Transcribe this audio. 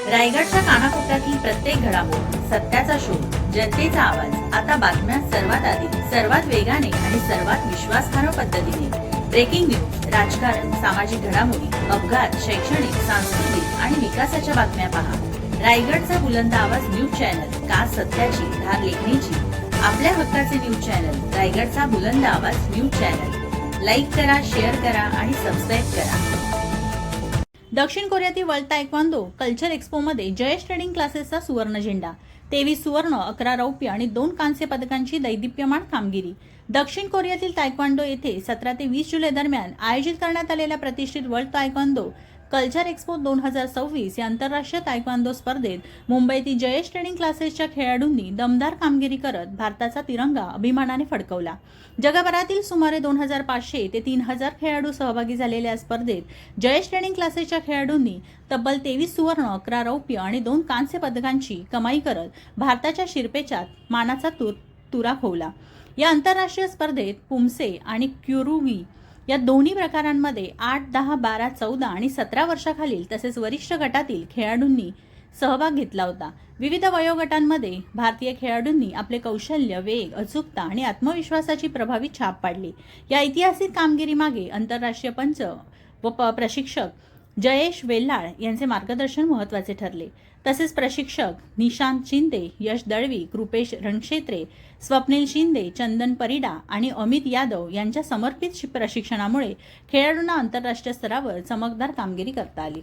रायगडच्या कानाकोपऱ्यातील प्रत्येक घडामोड, सत्याचा शोध, जनतेचा आवाज. आता बातम्या सर्वात आधी, सर्वात वेगाने आणि सर्वात विश्वासार्ह पद्धतीने. ब्रेकिंग न्यूज, राजकारण, सामाजिक घडामोडी, अपघात, शैक्षणिक, सांस्कृतिक आणि विकासाच्या बातम्या पहा. रायगडचा बुलंद आवाज न्यूज चॅनल, का सत्याची धार लेखणीची. आपल्या हक्काचे न्यूज चॅनल, रायगडचा बुलंद आवाज न्यूज चॅनल. लाईक करा, शेअर करा आणि सबस्क्राईब करा. दक्षिण कोरियातील वर्ल्ड तायक्वांदो कल्चर एक्स्पोमध्ये जयेश ट्रेनिंग क्लासेसचा सुवर्ण झेंडा. 23 सुवर्ण, 11 रौप्य आणि 2 कांस्य पदकांची दैदिप्यमान कामगिरी. दक्षिण कोरियातील तायक्वांडो येथे 17 ते 20 जुलै दरम्यान आयोजित करण्यात आलेल्या प्रतिष्ठित वर्ल्ड तायक्वांदो कल्चर एक्स्पो 2026 या आंतरराष्ट्रीय तायक्वांदो स्पर्धेत मुंबईतील जयेश ट्रेनिंग क्लासेसच्या खेळाडूंनी दमदार कामगिरी करत भारताचा तिरंगा अभिमानाने फडकवला. जगभरातील सुमारे 2500 ते 3000 खेळाडू सहभागी झालेल्या या स्पर्धेत जयेश ट्रेनिंग क्लासेसच्या खेळाडूंनी तब्बल 23 सुवर्ण, 11 रौप्य आणि 2 कांस्य पदकांची कमाई करत भारताच्या शिरपेचात मानाचा तुरा खोवला. या आंतरराष्ट्रीय स्पर्धेत पुमसे आणि क्युरुगी या दोन्ही प्रकारांमध्ये 8, 10, 12, 14 आणि 17 वर्षाखालील तसेच वरिष्ठ गटातील खेळाडूंनी सहभाग घेतला होता. विविध वयोगटांमध्ये भारतीय खेळाडूंनी आपले कौशल्य, वेग, अचूकता आणि आत्मविश्वासाची प्रभावी छाप पाडली. या ऐतिहासिक कामगिरीमागे आंतरराष्ट्रीय पंच व प्रशिक्षक जयेश वेल्हाळ यांचे मार्गदर्शन महत्त्वाचे ठरले. तसेच प्रशिक्षक निशांत शिंदे, यश दळवी, कृपेश रणक्षेत्रे, स्वप्नील शिंदे, चंदन परिडा आणि अमित यादव यांच्या समर्पित प्रशिक्षणामुळे खेळाडूंना आंतरराष्ट्रीय स्तरावर चमकदार कामगिरी करता आली.